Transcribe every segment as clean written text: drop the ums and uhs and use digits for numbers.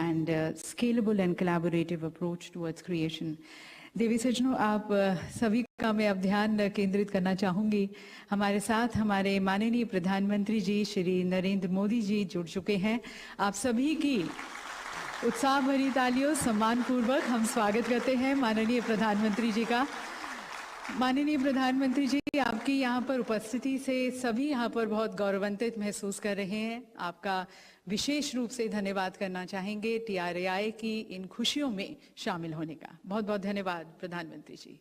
and scalable and collaborative approach towards creation. देवी सज्जनों, आप सभी का मैं अब ध्यान केंद्रित करना चाहूंगी। हमारे साथ हमारे माननीय प्रधानमंत्री जी श्री नरेंद्र मोदी जी जुड़ चुके हैं। आप सभी की उत्साह भरी तालियों सम्मान पूर्वक हम स्वागत करते हैं माननीय प्रधानमंत्री जी का। माननीय प्रधानमंत्री जी, आपकी यहाँ पर उपस्थिति से सभी यहाँ पर बहुत गौरवान्वित महसूस कर रहे हैं। आपका विशेष रूप से धन्यवाद करना चाहेंगे TRAI की इन खुशियों में शामिल होने का। बहुत बहुत धन्यवाद प्रधानमंत्री जी।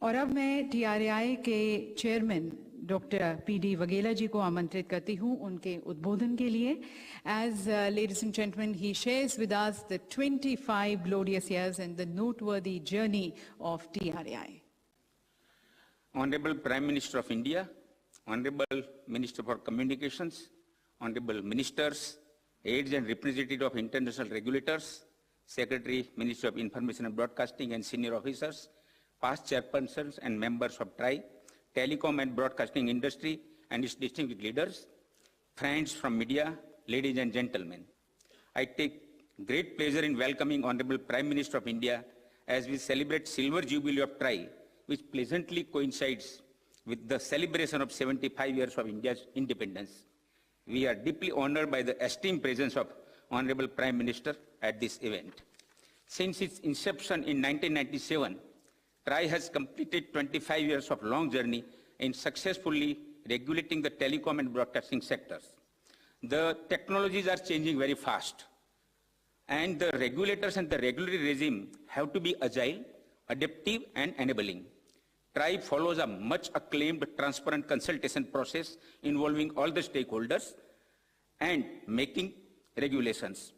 और अब मैं TRAI के चेयरमैन डॉक्टर PD वगेला जी को आमंत्रित करती हूँ उनके उद्बोधन के लिए। As ladies and gentlemen, he shares with us the 25 glorious years and the noteworthy journey of TRAI. Honorable Prime Minister of India, Honorable Minister for Communications, Honorable Ministers, aides and representatives of international regulators, Secretary, Ministry of Information and Broadcasting and senior officers, past chairpersons and members of TRAI, telecom and broadcasting industry and its distinguished leaders, friends from media, ladies and gentlemen. I take great pleasure in welcoming Honorable Prime Minister of India as we celebrate Silver Jubilee of TRAI, which pleasantly coincides with the celebration of 75 years of India's independence. We are deeply honored by the esteemed presence of Honorable Prime Minister at this event. Since its inception in 1997, TRAI has completed 25 years of long journey in successfully regulating the telecom and broadcasting sectors. The technologies are changing very fast, and the regulators and the regulatory regime have to be agile, adaptive, and enabling. TRAI follows a much acclaimed transparent consultation process involving all the stakeholders and making regulations.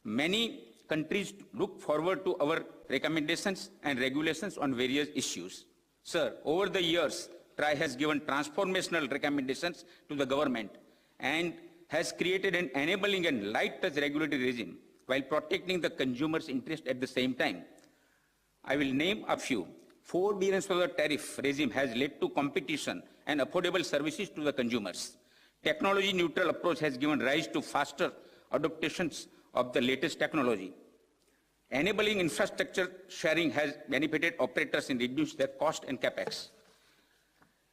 Many countries look forward to our recommendations and regulations on various issues. Sir, over the years, TRAI has given transformational recommendations to the government and has created an enabling and light-touch regulatory regime while protecting the consumer's interest at the same time. I will name a few. Forbearance of the tariff regime has led to competition and affordable services to the consumers. Technology-neutral approach has given rise to faster adaptations of the latest technology. Enabling infrastructure sharing has benefited operators in reducing their cost and capex.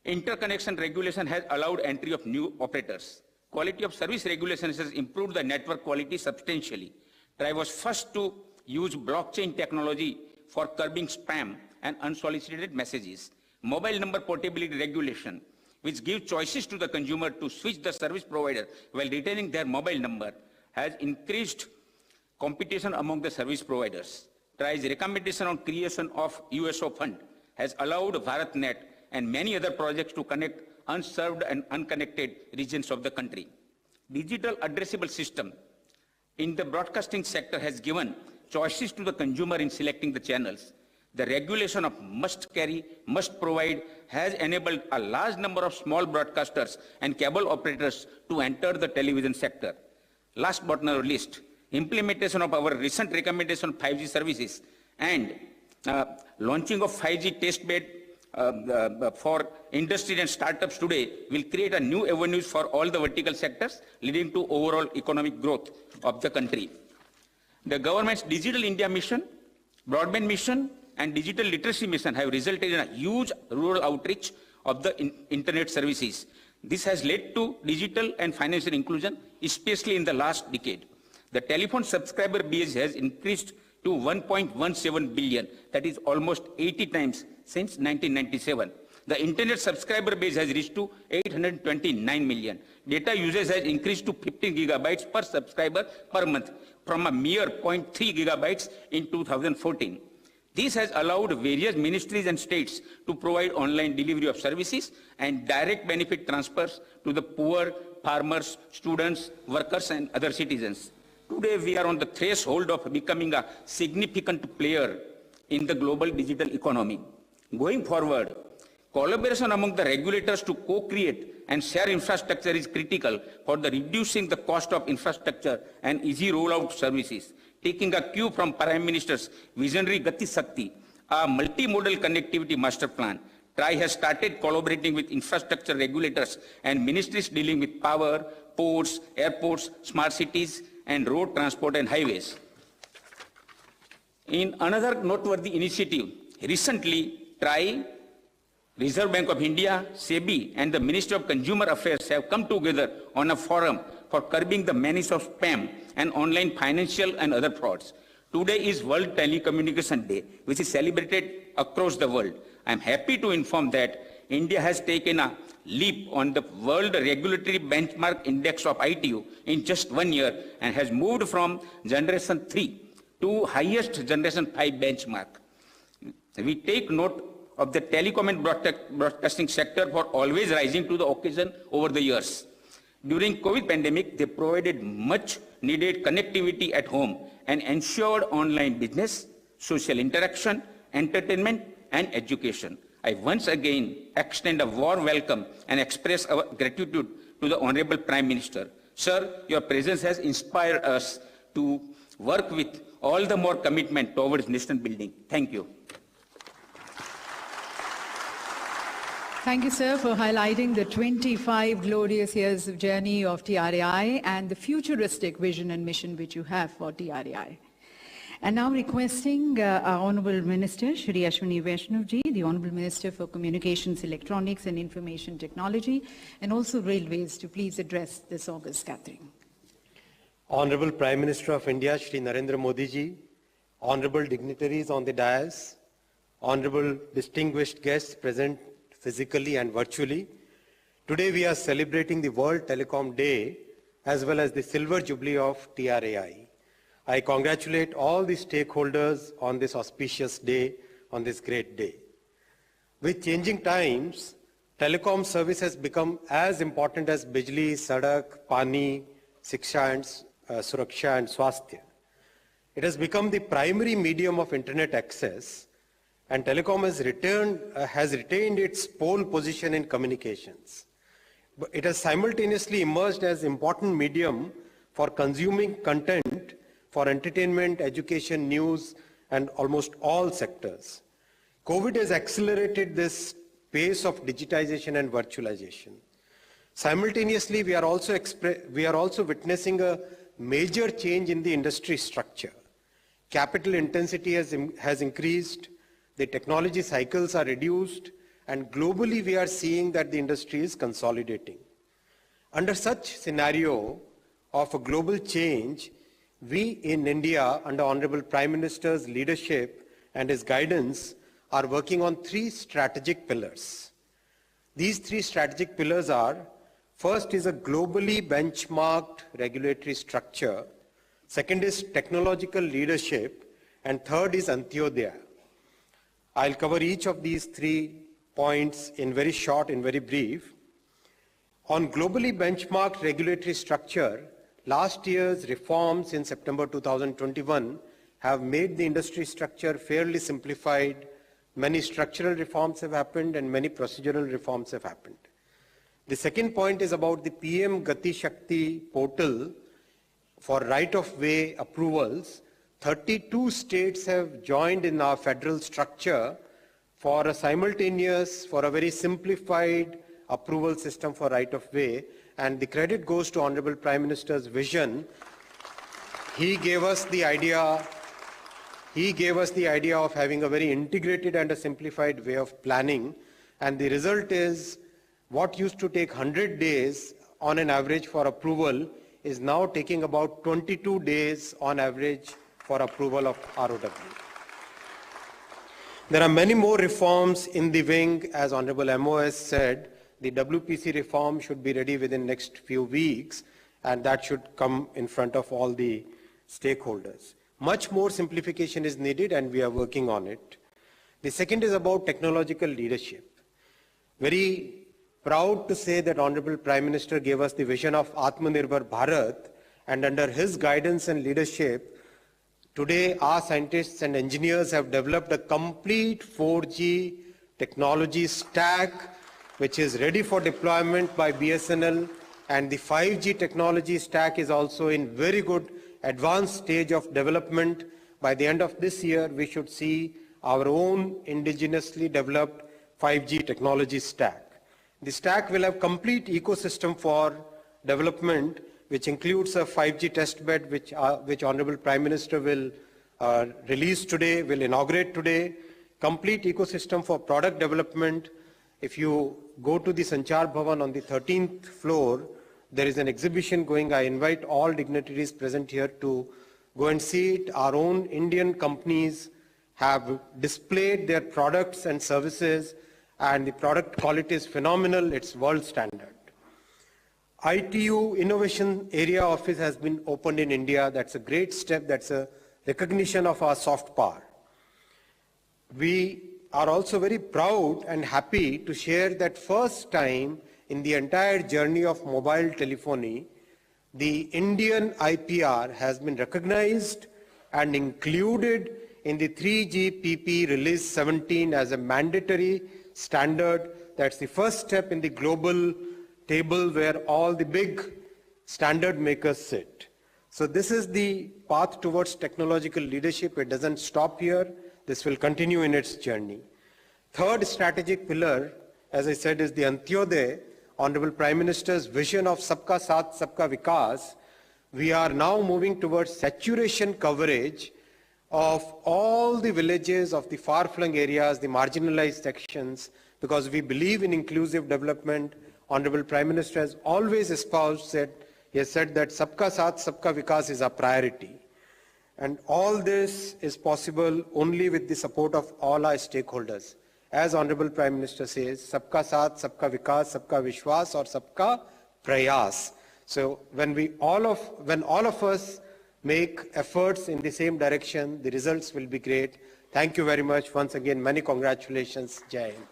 Interconnection regulation has allowed entry of new operators. Quality of service regulations has improved the network quality substantially. TRAI was first to use blockchain technology for curbing spam and unsolicited messages. Mobile number portability regulation, which gives choices to the consumer to switch the service provider while retaining their mobile number, has increased competition among the service providers. TRAI's recommendation on creation of USO fund has allowed BharatNet and many other projects to connect unserved and unconnected regions of the country. Digital addressable system in the broadcasting sector has given choices to the consumer in selecting the channels. The regulation of must carry, must provide has enabled a large number of small broadcasters and cable operators to enter the television sector. Last but not least, implementation of our recent recommendation on 5G services and launching of 5G testbed for industry and startups today will create a new avenues for all the vertical sectors, leading to overall economic growth of the country. The government's Digital India mission, broadband mission, and digital literacy mission have resulted in a huge rural outreach of the internet services. This has led to digital and financial inclusion, especially in the last decade. The telephone subscriber base has increased to 1.17 billion, that is almost 80 times since 1997. The internet subscriber base has reached to 829 million. Data usage has increased to 15 gigabytes per subscriber per month from a mere 0.3 gigabytes in 2014. This has allowed various ministries and states to provide online delivery of services and direct benefit transfers to the poor, farmers, students, workers, and other citizens. Today, we are on the threshold of becoming a significant player in the global digital economy. Going forward, collaboration among the regulators to co-create and share infrastructure is critical for the reducing the cost of infrastructure and easy rollout services. Taking a cue from Prime Minister's visionary Gati Shakti, a multimodal connectivity master plan, TRAI has started collaborating with infrastructure regulators and ministries dealing with power, ports, airports, smart cities, and road transport and highways. In another noteworthy initiative, recently TRAI, Reserve Bank of India, SEBI, and the Ministry of Consumer Affairs have come together on a forum for curbing the menace of spam and online financial and other frauds. Today is World Telecommunication Day, which is celebrated across the world. I am happy to inform that India has taken a leap on the World Regulatory Benchmark Index of ITU in just 1 year and has moved from Generation 3 to highest Generation 5 benchmark. We take note of the telecom and broadcasting sector for always rising to the occasion over the years. During COVID pandemic, they provided much needed connectivity at home and ensured online business, social interaction, entertainment, and education. I once again extend a warm welcome and express our gratitude to the Honorable Prime Minister. Sir, your presence has inspired us to work with all the more commitment towards nation building. Thank you. Thank you, sir, for highlighting the 25 glorious years of journey of TRAI and the futuristic vision and mission which you have for TRAI. And now requesting our Honourable Minister, Shri Ashwini Vaishnav-ji, the Honourable Minister for Communications, Electronics and Information Technology, and also Railways, to please address this august gathering. Honourable Prime Minister of India, Shri Narendra Modi-ji, Honourable dignitaries on the dais, Honourable distinguished guests present physically and virtually, today we are celebrating the World Telecom Day as well as the Silver Jubilee of TRAI. I congratulate all the stakeholders on this auspicious day, on this great day. With changing times, telecom service has become as important as Bijli, Sadak, Pani, Siksha and Suraksha and Swasthya. It has become the primary medium of internet access, and telecom has retained its pole position in communications. But it has simultaneously emerged as important medium for consuming content for entertainment, education, news, and almost all sectors. COVID has accelerated this pace of digitization and virtualization. Simultaneously, we are also witnessing a major change in the industry structure. Capital intensity has increased, the technology cycles are reduced, and globally we are seeing that the industry is consolidating. Under such scenario of a global change, we in India, under Honorable Prime Minister's leadership and his guidance, are working on 3 strategic pillars. These 3 strategic pillars are: first is a globally benchmarked regulatory structure, second is technological leadership, and third is Antyodaya. I'll cover each of these 3 points in very short and very brief. On globally benchmarked regulatory structure, last year's reforms in September 2021 have made the industry structure fairly simplified. Many structural reforms have happened and many procedural reforms have happened. The second point is about the PM Gati Shakti portal for right-of-way approvals. 32 states have joined in our federal structure for a very simplified approval system for right-of-way, and the credit goes to Honorable Prime Minister's vision. He gave us the idea of having a very integrated and a simplified way of planning, and the result is what used to take 100 days on an average for approval is now taking about 22 days on average for approval of ROW. There are many more reforms in the wing. As Honorable MOS said, the WPC reform should be ready within next few weeks, and that should come in front of all the stakeholders. Much more simplification is needed, and we are working on it. The second is about technological leadership. Very proud to say that Honorable Prime Minister gave us the vision of Atmanirbhar Bharat, and under his guidance and leadership, today our scientists and engineers have developed a complete 4G technology stack which is ready for deployment by BSNL, and the 5G technology stack is also in very good advanced stage of development. By the end of this year, we should see our own indigenously developed 5G technology stack. The stack will have complete ecosystem for development which includes a 5G test bed, which Honorable Prime Minister will release today, will inaugurate today, complete ecosystem for product development. If you go to the Sanchar Bhavan on the 13th floor, there is an exhibition going. I invite all dignitaries present here to go and see it. Our own Indian companies have displayed their products and services, and the product quality is phenomenal. It's world standard. ITU Innovation Area Office has been opened in India. That's a great step. That's a recognition of our soft power. We are also very proud and happy to share that first time in the entire journey of mobile telephony, the Indian IPR has been recognized and included in the 3GPP Release 17 as a mandatory standard. That's the first step in the global table where all the big standard makers sit. So this is the path towards technological leadership. It doesn't stop here. This will continue in its journey. Third strategic pillar, as I said, is the Antyodaya, Honorable Prime Minister's vision of Sabka Saath, Sabka Vikas. We are now moving towards saturation coverage of all the villages, of the far-flung areas, the marginalized sections, because we believe in inclusive development. Honorable Prime Minister has always espoused that, he has said that Sabka Saath, Sabka Vikas is a priority. And all this is possible only with the support of all our stakeholders. As Honorable Prime Minister says, Sabka Saath, Sabka Vikas, Sabka Vishwas, or Sabka Prayas. So when all of us make efforts in the same direction, the results will be great. Thank you very much. Once again, many congratulations. Jai Hind.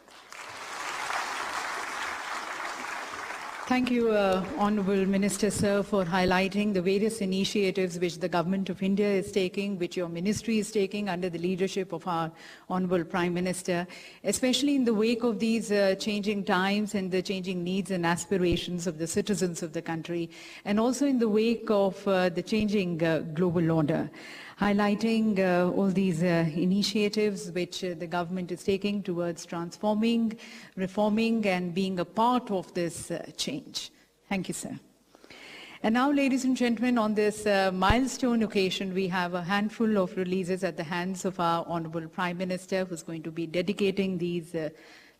Thank you, Honourable Minister, sir, for highlighting the various initiatives which the Government of India is taking, which your ministry is taking under the leadership of our Honourable Prime Minister, especially in the wake of these changing times and the changing needs and aspirations of the citizens of the country, and also in the wake of the changing global order. Highlighting all these initiatives which the government is taking towards transforming, reforming, and being a part of this change. Thank you, sir. And now, ladies and gentlemen, on this milestone occasion, we have a handful of releases at the hands of our Honorable Prime Minister, who's going to be dedicating these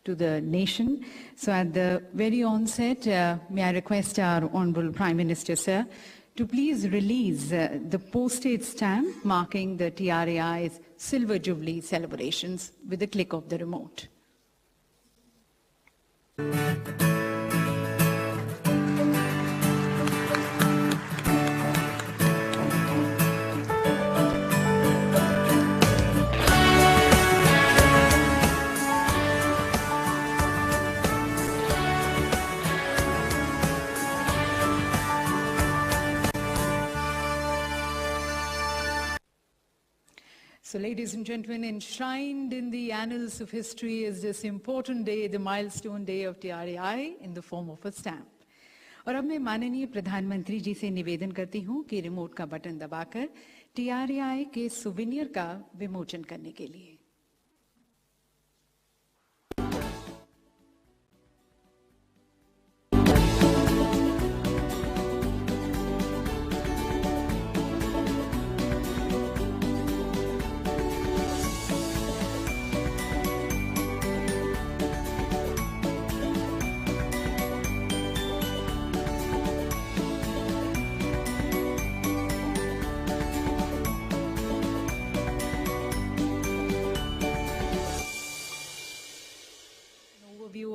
to the nation. So at the very onset, may I request our Honorable Prime Minister, sir, to please release the postage stamp marking the TRAI's Silver Jubilee celebrations with the click of the remote. So, ladies and gentlemen, enshrined in the annals of history is this important day, the milestone day of TRAI in the form of a stamp. और अब मैं माननीय प्रधानमंत्री जी से निवेदन करती हूँ कि रिमोट का बटन दबाकर TRAI के सुवेनियर का विमोचन करने के लिए।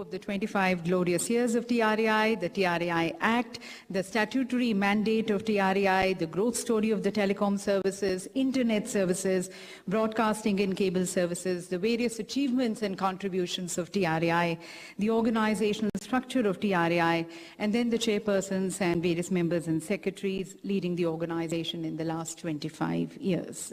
Of the 25 glorious years of TRAI, the TRAI Act, the statutory mandate of TRAI, the growth story of the telecom services, internet services, broadcasting and cable services, the various achievements and contributions of TRAI, the organizational structure of TRAI, and then the chairpersons and various members and secretaries leading the organization in the last 25 years.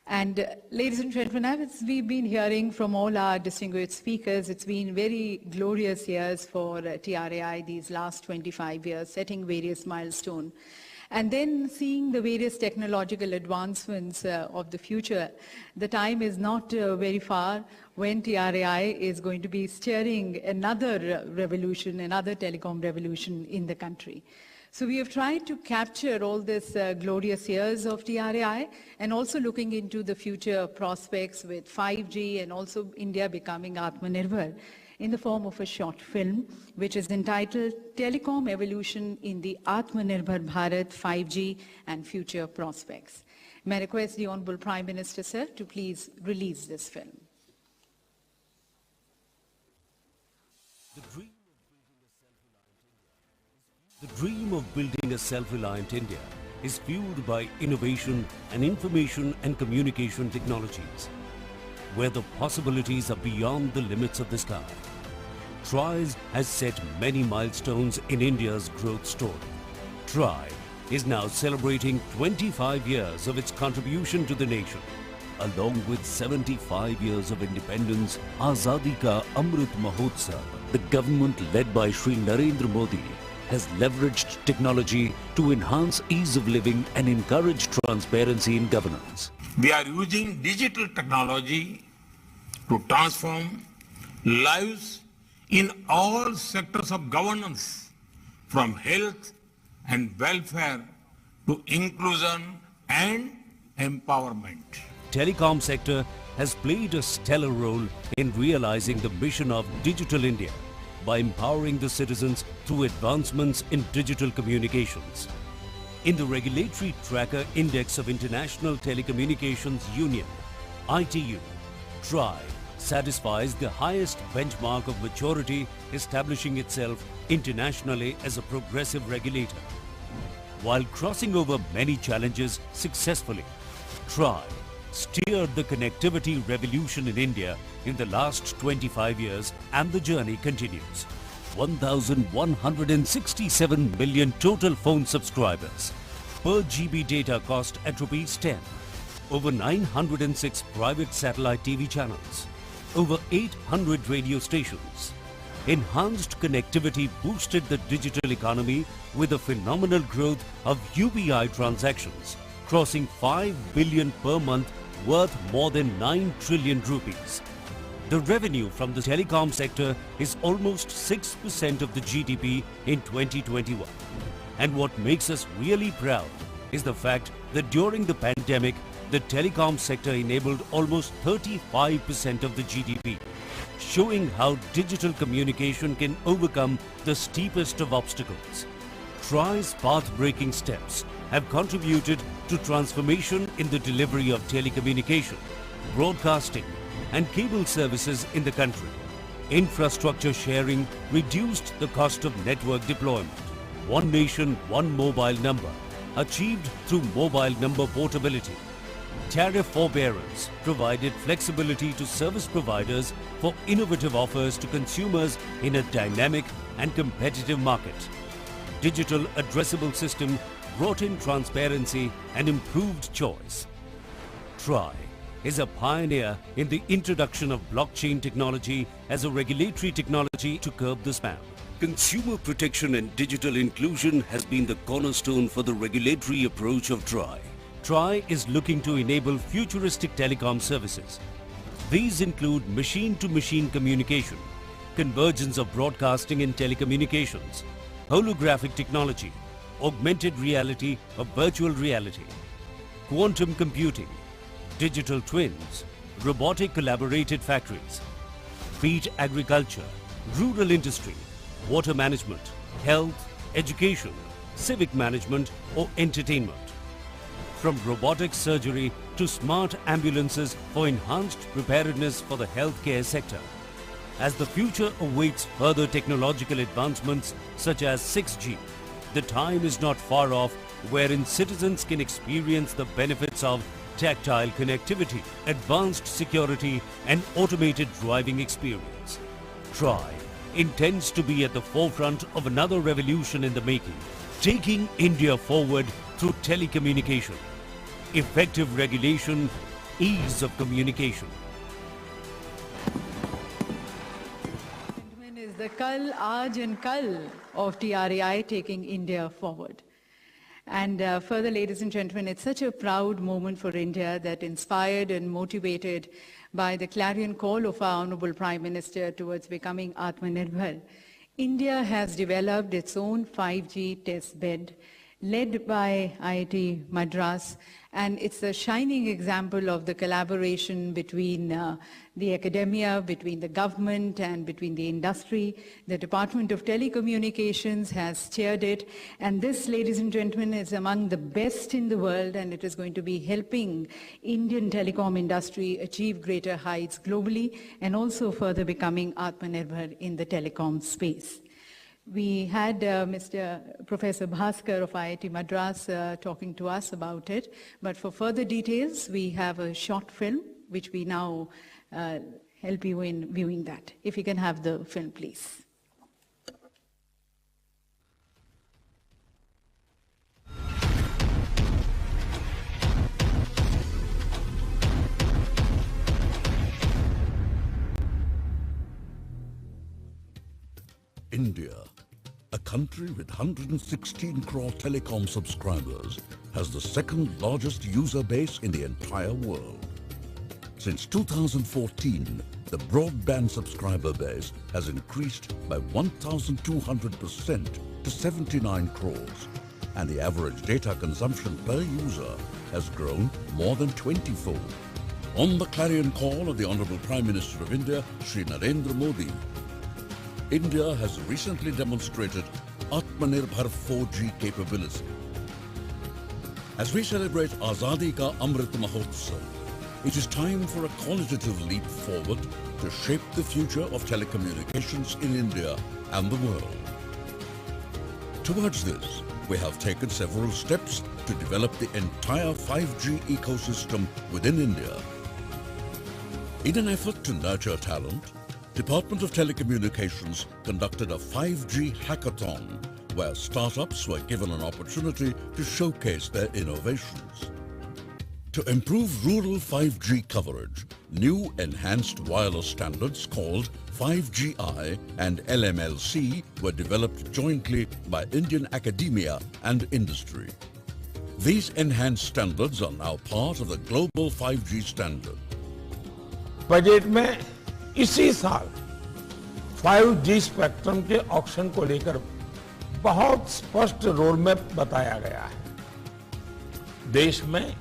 And ladies and gentlemen, as we've been hearing from all our distinguished speakers, it's been very glorious years for TRAI these last 25 years, setting various milestones. And then seeing the various technological advancements of the future, the time is not very far when TRAI is going to be steering another revolution, another telecom revolution in the country. So we have tried to capture all this glorious years of TRAI and also looking into the future prospects with 5G and also India becoming Atmanirbhar in the form of a short film, which is entitled Telecom Evolution in the Atmanirbhar Bharat 5G and Future Prospects. May I request the Honorable Prime Minister, sir, to please release this film. The dream of building a self-reliant India is fueled by innovation and information and communication technologies, where the possibilities are beyond the limits of the sky. TRAI has set many milestones in India's growth story. TRAI is now celebrating 25 years of its contribution to the nation. Along with 75 years of independence, Azadi Ka Amrit Mahotsav, the government led by Shri Narendra Modi has leveraged technology to enhance ease of living and encourage transparency in governance. We are using digital technology to transform lives in all sectors of governance, from health and welfare to inclusion and empowerment. Telecom sector has played a stellar role in realizing the mission of Digital India by empowering the citizens through advancements in digital communications. In the Regulatory Tracker Index of International Telecommunications Union, ITU, TRAI satisfies the highest benchmark of maturity, establishing itself internationally as a progressive regulator. While crossing over many challenges successfully, TRAI steered the connectivity revolution in India in the last 25 years, and the journey continues. 1,167 million total phone subscribers, per GB data cost at ₹10, over 906 private satellite TV channels, over 800 radio stations. Enhanced connectivity boosted the digital economy with a phenomenal growth of UPI transactions, crossing 5 billion per month, worth more than 9 trillion rupees. The revenue from the telecom sector is almost 6% of the GDP in 2021. And what makes us really proud is the fact that during the pandemic, the telecom sector enabled almost 35% of the GDP, showing how digital communication can overcome the steepest of obstacles. TRAI's path-breaking steps have contributed to transformation in the delivery of telecommunication, broadcasting, and cable services in the country. Infrastructure sharing reduced the cost of network deployment. One nation, one mobile number, achieved through mobile number portability. Tariff forbearance provided flexibility to service providers for innovative offers to consumers in a dynamic and competitive market. Digital addressable system brought in transparency and improved choice. TRAI is a pioneer in the introduction of blockchain technology as a regulatory technology to curb the spam. Consumer protection and digital inclusion has been the cornerstone for the regulatory approach of TRAI. TRAI is looking to enable futuristic telecom services. These include machine-to-machine communication, convergence of broadcasting and telecommunications, holographic technology, augmented reality or virtual reality, quantum computing, digital twins, robotic collaborated factories, feed agriculture, rural industry, water management, health, education, civic management or entertainment. From robotic surgery to smart ambulances for enhanced preparedness for the healthcare sector. As the future awaits further technological advancements such as 6G, the time is not far off wherein citizens can experience the benefits of tactile connectivity, advanced security and automated driving experience. TRAI intends to be at the forefront of another revolution in the making, taking India forward through telecommunication, effective regulation, ease of communication. Is the Kal, Aaj and Kal of TRAI taking India forward. And further, ladies and gentlemen, it's such a proud moment for India that, inspired and motivated by the clarion call of our Honorable Prime Minister towards becoming Atmanirbhar, India has developed its own 5G test bed led by IIT Madras, and it's a shining example of the collaboration between the academia, between the government and between the industry. The Department of Telecommunications has chaired it, and this, ladies and gentlemen, is among the best in the world, and it is going to be helping Indian telecom industry achieve greater heights globally and also further becoming Atmanirbhar in the telecom space. We had Professor Bhaskar of IIT Madras talking to us about it, but for further details, we have a short film which we now help you in viewing that. If you can have the film, please. India, a country with 116 crore telecom subscribers, has the second largest user base in the entire world. Since 2014, the broadband subscriber base has increased by 1,200% to 79 crores, and the average data consumption per user has grown more than 20-fold. On the clarion call of the Honorable Prime Minister of India, Shri Narendra Modi, India has recently demonstrated Atmanirbhar 4G capability. As we celebrate Azadi Ka Amrit Mahotsav, it is time for a qualitative leap forward to shape the future of telecommunications in India and the world. Towards this, we have taken several steps to develop the entire 5G ecosystem within India. In an effort to nurture talent, Department of Telecommunications conducted a 5G hackathon where startups were given an opportunity to showcase their innovations. To improve rural 5G coverage, new enhanced wireless standards called 5GI and LMLC were developed jointly by Indian academia and industry. These enhanced standards are now part of the global 5G standard. Budget में इसी साल 5G spectrum के auction को लेकर बहुत स्पष्ट road map बताया गया है। देश में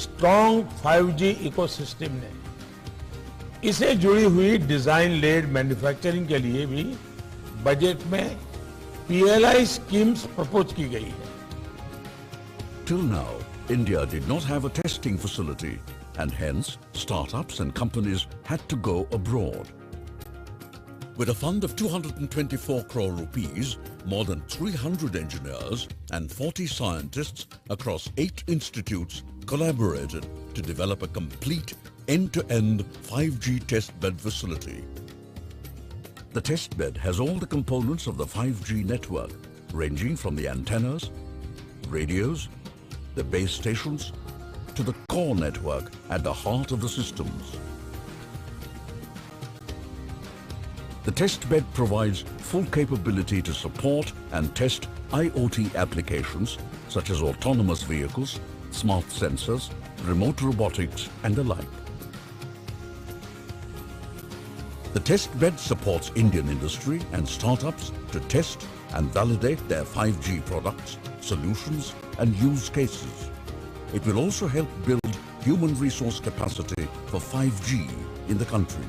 स्ट्रॉन्ग 5G इकोसिस्टम ने इसे जुड़ी हुई डिजाइन लेड मैन्युफैक्चरिंग के लिए भी बजट में PLI स्कीम्स प्रपोज की गई है। Till now, India did not have a testing facility, and hence startups and companies had to go abroad. With a fund of 224 crore rupees, more than 300 engineers and 40 scientists across 8 institutes collaborated to develop a complete end-to-end 5G testbed facility. The testbed has all the components of the 5G network, ranging from the antennas, radios, the base stations, to the core network at the heart of the systems. The testbed provides full capability to support and test IoT applications such as autonomous vehicles, smart sensors, remote robotics, and the like. The testbed supports Indian industry and startups to test and validate their 5G products, solutions, and use cases. It will also help build human resource capacity for 5G in the country.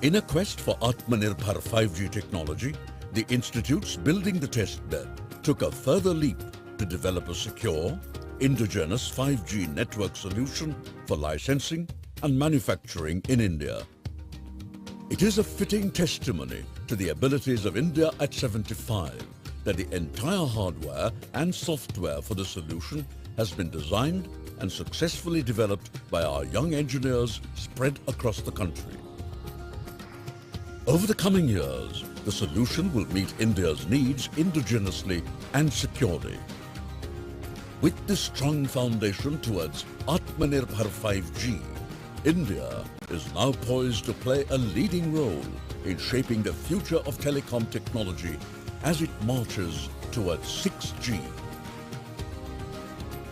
In a quest for Atmanirbhar 5G technology, the institutes building the testbed took a further leap to develop a secure, indigenous 5G network solution for licensing and manufacturing in India. It is a fitting testimony to the abilities of India at 75 that the entire hardware and software for the solution has been designed and successfully developed by our young engineers spread across the country. Over the coming years, the solution will meet India's needs indigenously and securely. With this strong foundation towards Atmanirbhar 5G, India is now poised to play a leading role in shaping the future of telecom technology as it marches towards 6G.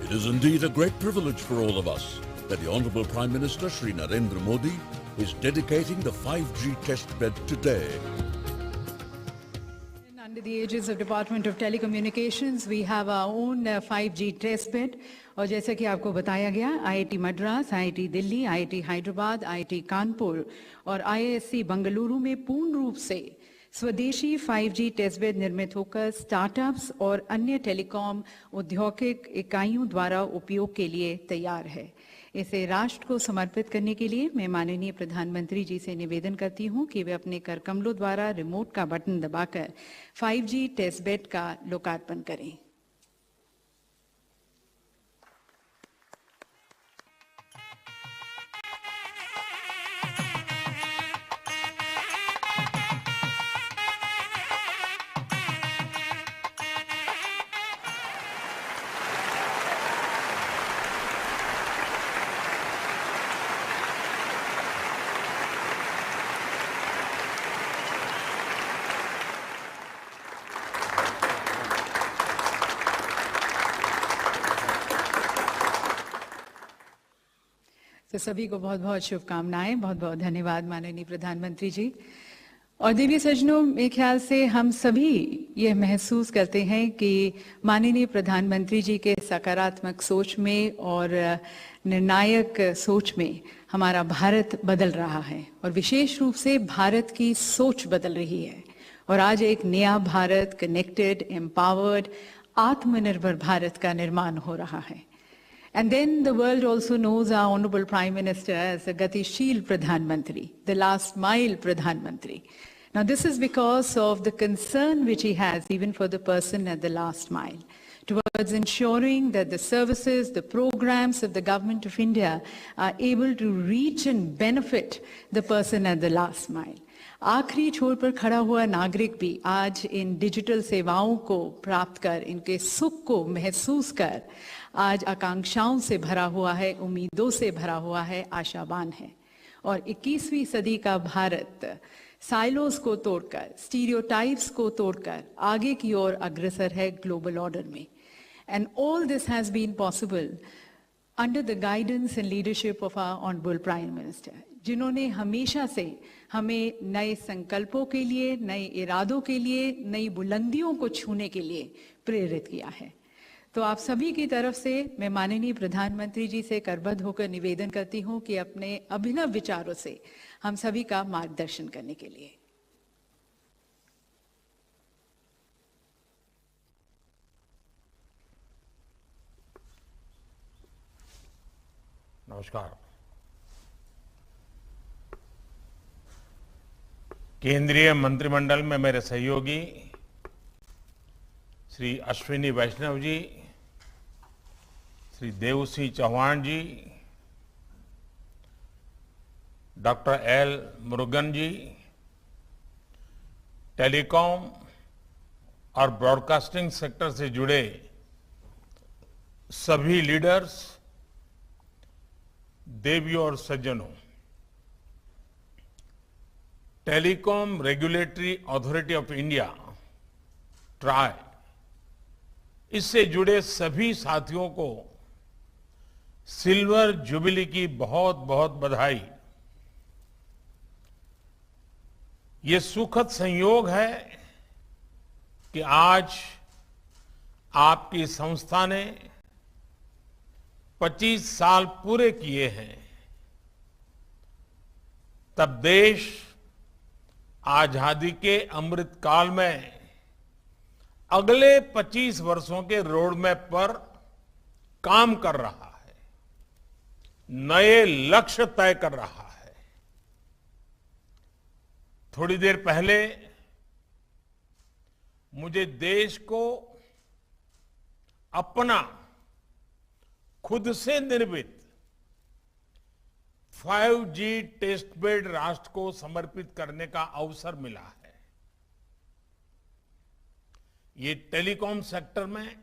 It is indeed a great privilege for all of us that the Honorable Prime Minister Shri Narendra Modi is dedicating the 5G test bed today. Under the aegis of Department of Telecommunications, we have our own 5G test bed. और जैसा कि आपको बताया गया, IIT Madras, IIT Delhi, IIT Hyderabad, IIT Kanpur और IISc Bengaluru में पूर्ण रूप से स्वदेशी 5G टेस्ट बेड निर्मित होकर स्टार्टअप्स और अन्य टेलीकॉम औद्योगिक इकाइयों द्वारा उपयोग के लिए तैयार है। इसे राष्ट्र को समर्पित करने के लिए मैं माननीय प्रधानमंत्री जी से निवेदन करती हूं कि वे अपने कर कमलों द्वारा रिमोट का बटन दबाकर 5G टेस्ट बेड का लोकार्पण करें। तो सभी को बहुत बहुत शुभकामनाएं, बहुत बहुत धन्यवाद माननीय प्रधानमंत्री जी। और देवी सज्जनों, मेरे ख्याल से हम सभी ये महसूस करते हैं कि माननीय प्रधानमंत्री जी के सकारात्मक सोच में और निर्णायक सोच में हमारा भारत बदल रहा है और विशेष रूप से भारत की सोच बदल रही है और आज एक नया भारत, कनेक्टेड, एम्पावर्ड, आत्मनिर्भर भारत का निर्माण हो रहा है। And then the world also knows our Honorable Prime Minister as a Gatishil Pradhan Mantri, the last mile Pradhan Mantri. Now this is because of the concern which he has even for the person at the last mile, towards ensuring that the services, the programs of the Government of India are able to reach and benefit the person at the last mile. आखिरी छोर पर खड़ा हुआ नागरिक भी आज इन digital सेवाओं को प्राप्त कर, इनके सुख को महसूस कर आज आकांक्षाओं से भरा हुआ है, उम्मीदों से भरा हुआ है, आशावान है। और 21वीं सदी का भारत साइलोस को तोड़कर, स्टीरियोटाइप्स को तोड़कर आगे की ओर अग्रसर है ग्लोबल ऑर्डर में। And all this has been possible under the guidance and leadership of our honourable prime minister, जिन्होंने हमेशा से हमें नए संकल्पों के लिए, नए इरादों के लिए, नई बुलंदियों को छूने के लिए प्रेरित किया है। तो आप सभी की तरफ से मैं माननीय प्रधानमंत्री जी से करबद्ध होकर निवेदन करती हूं कि अपने अभिनव विचारों से हम सभी का मार्गदर्शन करने के लिए। नमस्कार। केंद्रीय मंत्रिमंडल में मेरे सहयोगी श्री अश्विनी वैष्णव जी, श्री देवसिंह चौहान जी, डॉक्टर एल मुरुगन जी, टेलीकॉम और ब्रॉडकास्टिंग सेक्टर से जुड़े सभी लीडर्स, देवियों और सज्जनों, telecom regulatory authority of India try, इससे जुड़े सभी साथियों को सिल्वर जुबिली की बहुत बहुत बधाई। ये सुखद संयोग है कि आज आपकी संस्था ने 25 साल पूरे किए हैं। तब देश आजादी के अमृत काल में अगले 25 वर्षों के रोड मैप पर काम कर रहा है, नए लक्ष्य तय कर रहा है। थोड़ी देर पहले मुझे देश को अपना खुद से निर्मित 5G टेस्ट बेड राष्ट्र को समर्पित करने का अवसर मिला है। ये टेलीकॉम सेक्टर में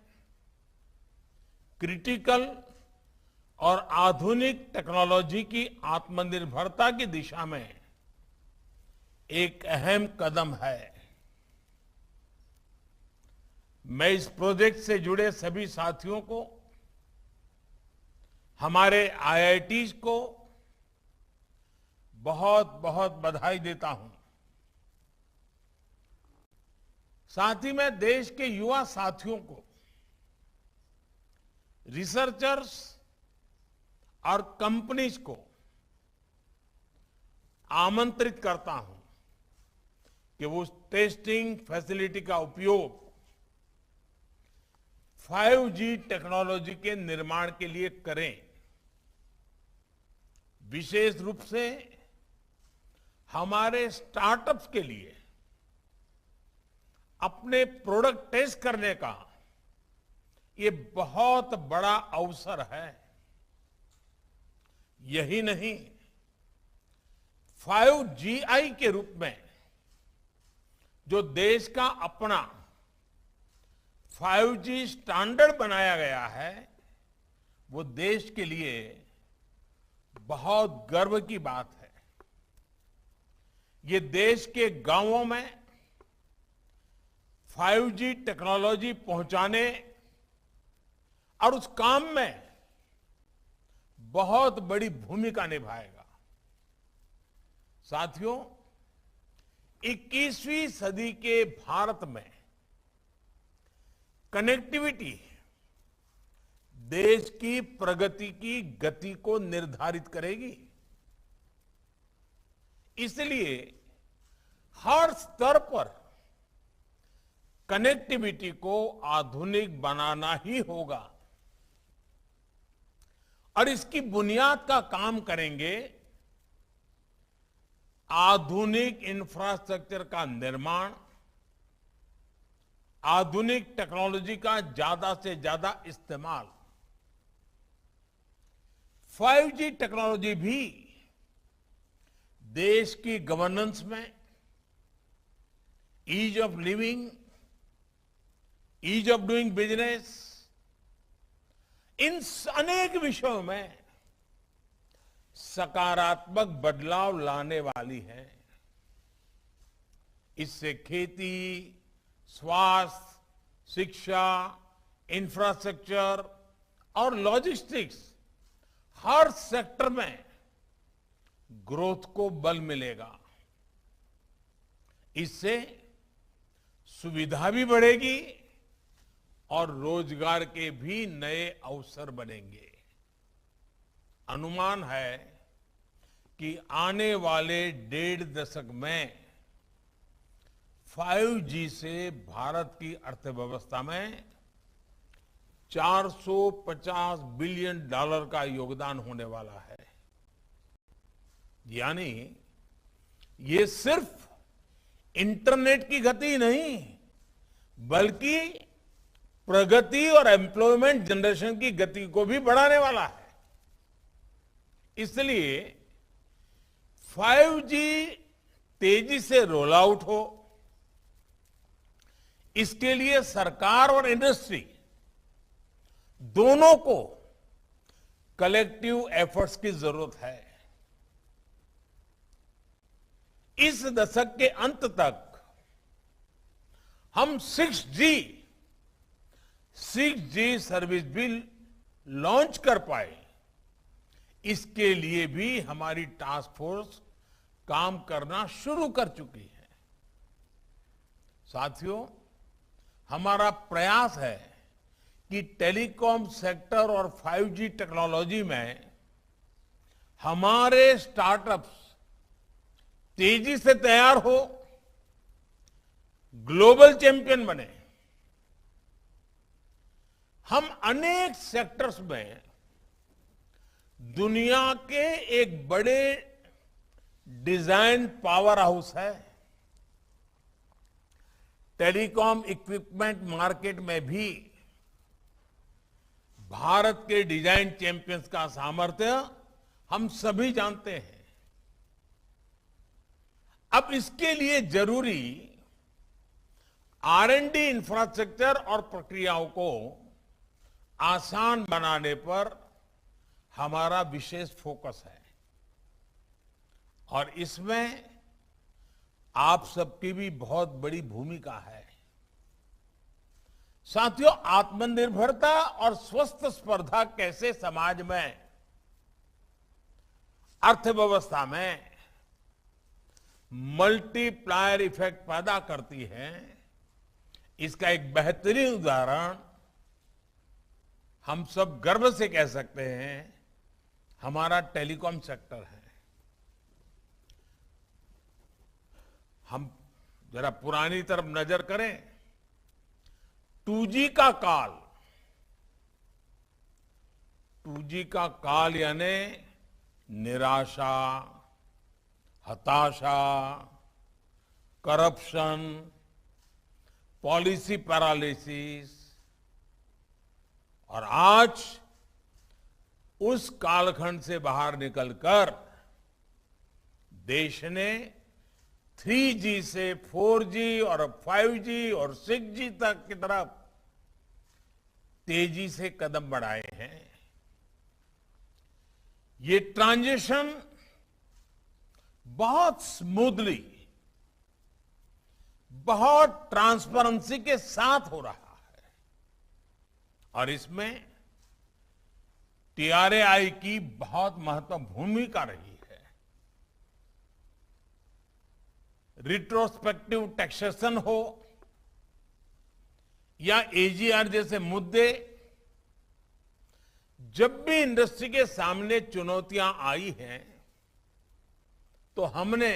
क्रिटिकल और आधुनिक टेक्नोलॉजी की आत्मनिर्भरता की दिशा में एक अहम कदम है। मैं इस प्रोजेक्ट से जुड़े सभी साथियों को, हमारे IITs को बहुत बहुत बधाई देता हूं। साथ ही मैं देश के युवा साथियों को, रिसर्चर्स और कंपनीज को आमंत्रित करता हूं कि वो उस टेस्टिंग फैसिलिटी का उपयोग 5G टेक्नोलॉजी के निर्माण के लिए करें। विशेष रूप से हमारे स्टार्टअप्स के लिए अपने प्रोडक्ट टेस्ट करने का ये बहुत बड़ा अवसर है। यही नहीं, 5GI के रूप में जो देश का अपना 5G स्टैंडर्ड बनाया गया है, वो देश के लिए बहुत गर्व की बात है। ये देश के गांवों में 5G टेक्नोलॉजी पहुंचाने और उस काम में बहुत बड़ी भूमिका निभाएगा। साथियों, 21वीं सदी के भारत में कनेक्टिविटी देश की प्रगति की गति को निर्धारित करेगी। इसलिए हर स्तर पर कनेक्टिविटी को आधुनिक बनाना ही होगा और इसकी बुनियाद का काम करेंगे आधुनिक इंफ्रास्ट्रक्चर का निर्माण, आधुनिक टेक्नोलॉजी का ज्यादा से ज्यादा इस्तेमाल। 5G टेक्नोलॉजी भी देश की गवर्नेंस में, ease of living, ease of doing business, इन अनेक विषयों में सकारात्मक बदलाव लाने वाली है। इससे खेती, स्वास्थ्य, शिक्षा, इंफ्रास्ट्रक्चर और लॉजिस्टिक्स, हर सेक्टर में ग्रोथ को बल मिलेगा। इससे सुविधा भी बढ़ेगी और रोजगार के भी नए अवसर बनेंगे। अनुमान है कि आने वाले 1.5 दशक में 5G से भारत की अर्थव्यवस्था में $450 बिलियन का योगदान होने वाला है। यानी ये सिर्फ इंटरनेट की गति नहीं, बल्कि प्रगति और एम्प्लॉयमेंट जनरेशन की गति को भी बढ़ाने वाला है। इसलिए 5G तेजी से रोल आउट हो, इसके लिए सरकार और इंडस्ट्री दोनों को कलेक्टिव एफर्ट्स की जरूरत है। इस दशक के अंत तक हम 6G सर्विस भी लॉन्च कर पाए, इसके लिए भी हमारी टास्क फोर्स काम करना शुरू कर चुकी है। साथियों, हमारा प्रयास है कि टेलीकॉम सेक्टर और 5G टेक्नोलॉजी में हमारे स्टार्टअप्स तेजी से तैयार हो, ग्लोबल चैंपियन बने। हम अनेक सेक्टर्स में दुनिया के एक बड़े डिजाइन पावर हाउस है। टेलीकॉम इक्विपमेंट मार्केट में भी भारत के डिजाइन चैंपियंस का सामर्थ्य हम सभी जानते हैं। अब इसके लिए जरूरी R&D इंफ्रास्ट्रक्चर और प्रक्रियाओं को आसान बनाने पर हमारा विशेष फोकस है और इसमें आप सबकी भी बहुत बड़ी भूमिका है। साथियों, आत्मनिर्भरता और स्वस्थ स्पर्धा कैसे समाज में, अर्थव्यवस्था में मल्टीप्लायर इफेक्ट पैदा करती है। इसका एक बेहतरीन उदाहरण हम सब गर्व से कह सकते हैं, हमारा टेलीकॉम सेक्टर है। हम जरा पुरानी तरफ नजर करें, 2G का काल, 2G का काल यानी निराशा, हताशा, करप्शन, पॉलिसी पैरालिसिस, और आज उस कालखंड से बाहर निकलकर देश ने 3G से 4G और 5G और 6G तक की तरफ तेजी से कदम बढ़ाए हैं। ये ट्रांजिशन बहुत स्मूथली, बहुत ट्रांसपेरेंसी के साथ हो रहा है, और इसमें TRAI की बहुत महत्वपूर्ण भूमिका रही है। रिट्रोस्पेक्टिव टैक्सेशन हो या AGR जैसे मुद्दे, जब भी इंडस्ट्री के सामने चुनौतियां आई हैं, तो हमने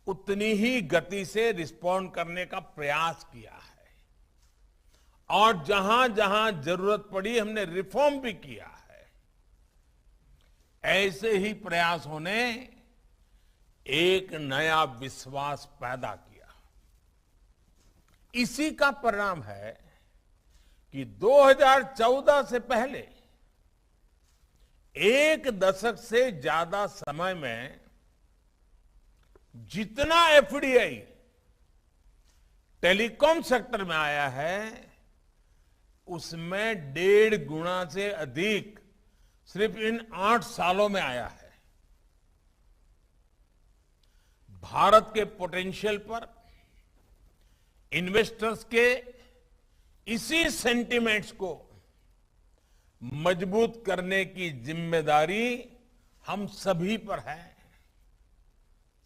उतनी ही गति से रिस्पॉन्ड करने का प्रयास किया है, और जहां जहां जरूरत पड़ी हमने रिफॉर्म भी किया है। ऐसे ही प्रयासों ने एक नया विश्वास पैदा किया। इसी का परिणाम है कि 2014 से पहले एक दशक से ज्यादा समय में जितना FDI टेलीकॉम सेक्टर में आया है, उसमें 1.5 गुना से अधिक सिर्फ इन 8 सालों में आया है। भारत के पोटेंशियल पर इन्वेस्टर्स के इसी सेंटिमेंट्स को मजबूत करने की जिम्मेदारी हम सभी पर है।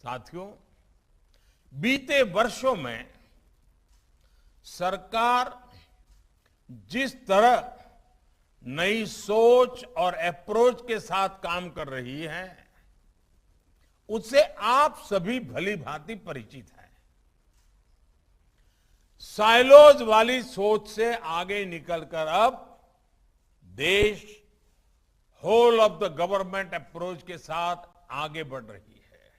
साथियों, बीते वर्षों में सरकार जिस तरह नई सोच और अप्रोच के साथ काम कर रही है, उससे आप सभी भली भांति परिचित हैं। साइलोज वाली सोच से आगे निकलकर अब देश whole of the government approach के साथ आगे बढ़ रही है।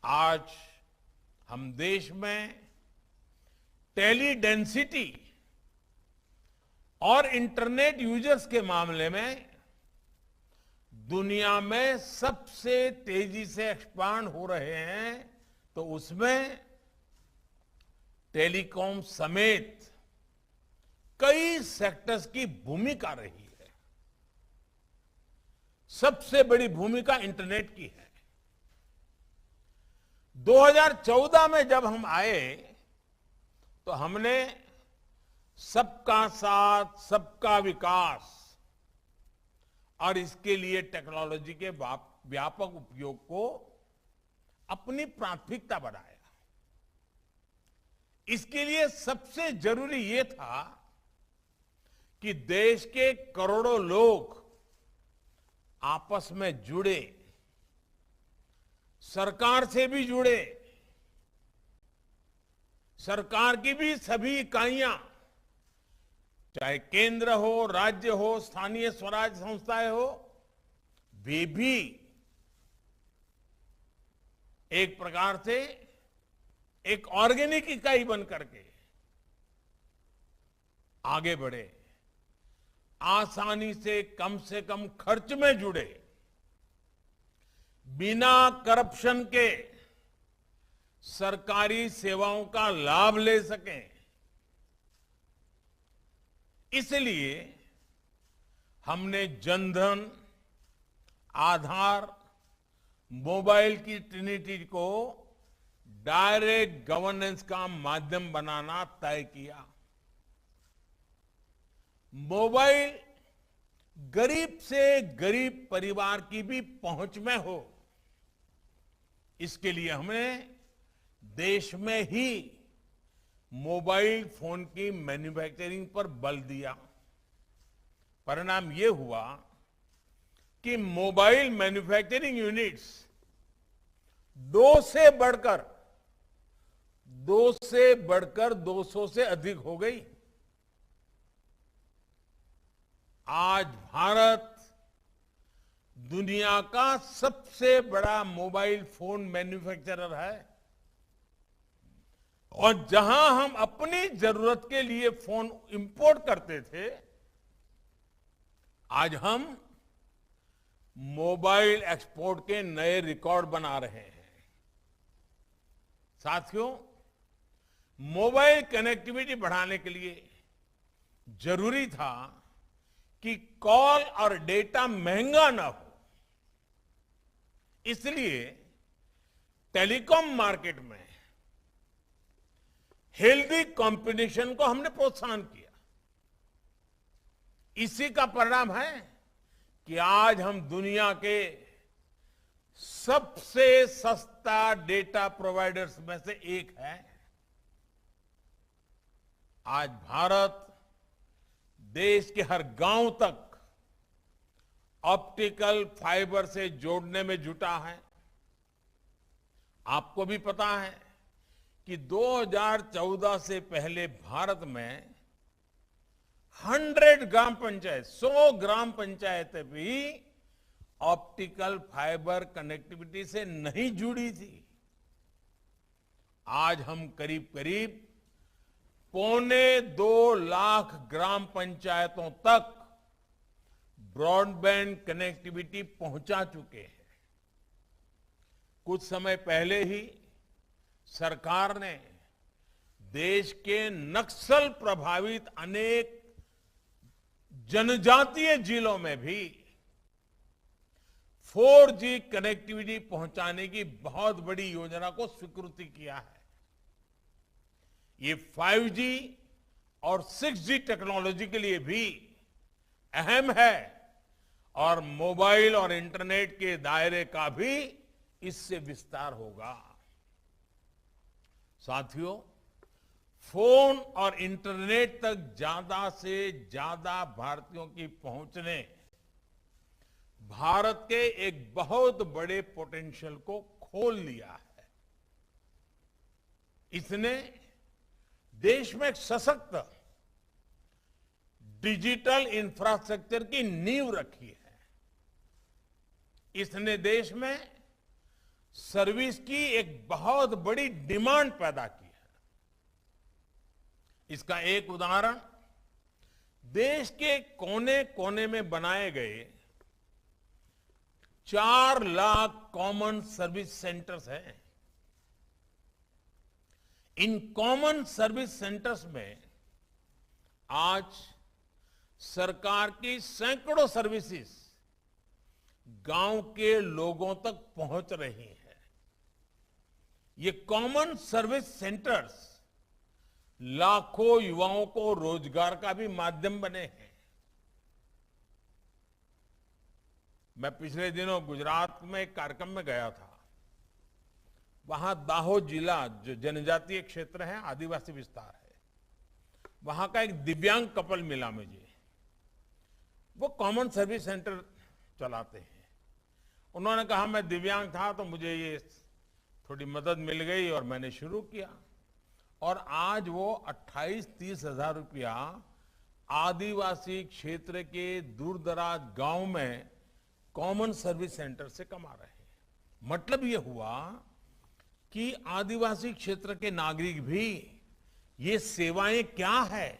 आज हम देश में टेली डेंसिटी और इंटरनेट यूजर्स के मामले में दुनिया में सबसे तेजी से एक्सपांड हो रहे हैं, तो उसमें टेलीकॉम समेत कई सेक्टर्स की भूमिका रही है। सबसे बड़ी भूमिका इंटरनेट की है। 2014 में जब हम आए, तो हमने सबका साथ, सबका विकास और इसके लिए टेक्नोलॉजी के व्यापक उपयोग को अपनी प्राथमिकता बनाया। इसके लिए सबसे जरूरी ये था कि देश के करोड़ों लोग आपस में जुड़े, सरकार से भी जुड़े, सरकार की भी सभी इकाइयां, चाहे केंद्र हो, राज्य हो, स्थानीय स्वराज संस्थाएं हो, वे भी एक प्रकार से एक ऑर्गेनिक इकाई बन करके आगे बढ़े, आसानी से कम खर्च में जुड़े, बिना करप्शन के सरकारी सेवाओं का लाभ ले सकें। इसलिए हमने जनधन, आधार, मोबाइल की ट्रिनिटी को डायरेक्ट गवर्नेंस का माध्यम बनाना तय किया। मोबाइल गरीब से गरीब परिवार की भी पहुंच में हो, इसके लिए हमने देश में ही मोबाइल फोन की मैन्युफैक्चरिंग पर बल दिया। परिणाम ये हुआ कि मोबाइल मैन्युफैक्चरिंग यूनिट्स 200 से बढ़कर 200 से अधिक हो गई। आज भारत दुनिया का सबसे बड़ा मोबाइल फोन मैन्युफैक्चरर है और जहां हम अपनी जरूरत के लिए फोन इंपोर्ट करते थे, आज हम मोबाइल एक्सपोर्ट के नए रिकॉर्ड बना रहे हैं। साथियों, मोबाइल कनेक्टिविटी बढ़ाने के लिए जरूरी था कि कॉल और डेटा महंगा ना हो, इसलिए टेलीकॉम मार्केट में हेल्दी कंपटीशन को हमने प्रोत्साहन किया। इसी का परिणाम है कि आज हम दुनिया के सबसे सस्ता डेटा प्रोवाइडर्स में से एक है। आज भारत देश के हर गांव तक ऑप्टिकल फाइबर से जोड़ने में जुटा है। आपको भी पता है कि 2014 से पहले भारत में 100 ग्राम पंचायत, 100 ग्राम पंचायतें भी ऑप्टिकल फाइबर कनेक्टिविटी से नहीं जुड़ी थी। आज हम करीब करीब 2.25 लाख ग्राम पंचायतों तक ब्रॉडबैंड कनेक्टिविटी पहुंचा चुके हैं। कुछ समय पहले ही सरकार ने देश के नक्सल प्रभावित अनेक जनजातीय जिलों में भी 4G कनेक्टिविटी पहुंचाने की बहुत बड़ी योजना को स्वीकृति किया है। ये 5G और 6G टेक्नोलॉजी के लिए भी अहम है और मोबाइल और इंटरनेट के दायरे का भी इससे विस्तार होगा। साथियों, फोन और इंटरनेट तक ज्यादा से ज्यादा भारतीयों की पहुंच ने भारत के एक बहुत बड़े पोटेंशियल को खोल लिया है। इसने देश में एक सशक्त डिजिटल इंफ्रास्ट्रक्चर की नींव रखी है। इसने देश में सर्विस की एक बहुत बड़ी डिमांड पैदा की है। इसका एक उदाहरण देश के कोने कोने में बनाए गए 4 लाख कॉमन सर्विस सेंटर्स हैं। इन कॉमन सर्विस सेंटर्स में आज सरकार की सैकड़ों सर्विसेज गांव के लोगों तक पहुंच रही हैं। ये कॉमन सर्विस सेंटर्स लाखों युवाओं को रोजगार का भी माध्यम बने हैं। मैं पिछले दिनों गुजरात में एक कार्यक्रम में गया था। वहां दाहोद जिला जो जनजातीय क्षेत्र है, आदिवासी विस्तार है, वहां का एक दिव्यांग कपल मिला मुझे। वो कॉमन सर्विस सेंटर चलाते हैं। उन्होंने कहा मैं दिव्यांग था तो मुझे ये थोड़ी मदद मिल गई और मैंने शुरू किया और आज वो 28-30 हजार रुपया आदिवासी क्षेत्र के दूर दराज गांव में कॉमन सर्विस सेंटर से कमा रहे हैं। मतलब ये हुआ कि आदिवासी क्षेत्र के नागरिक भी ये सेवाएं क्या है,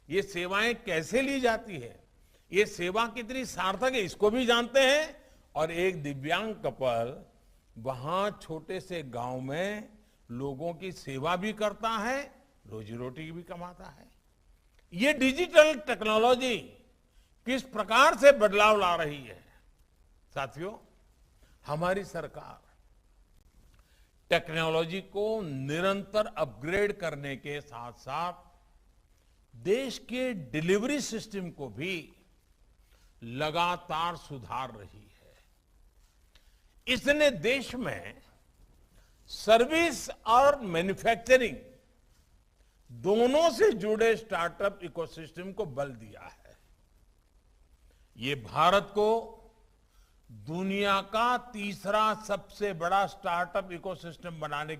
ये सेवाएं कैसे ली जाती है, ये सेवा कितनी सार्थक है, इसको भी जानते हैं। और एक दिव्यांग कपल वहां छोटे से गांव में लोगों की सेवा भी करता है, रोजी रोटी भी कमाता है। ये डिजिटल टेक्नोलॉजी किस प्रकार से बदलाव ला रही है। साथियों, हमारी सरकार टेक्नोलॉजी को निरंतर अपग्रेड करने के साथ साथ देश के डिलीवरी सिस्टम को भी लगातार सुधार रही है। इसने देश में सर्विस और मैन्युफैक्चरिंग दोनों से जुड़े स्टार्टअप इकोसिस्टम को बल दिया है। ये भारत को दुनिया का तीसरा सबसे बड़ा स्टार्टअप इकोसिस्टम बनाने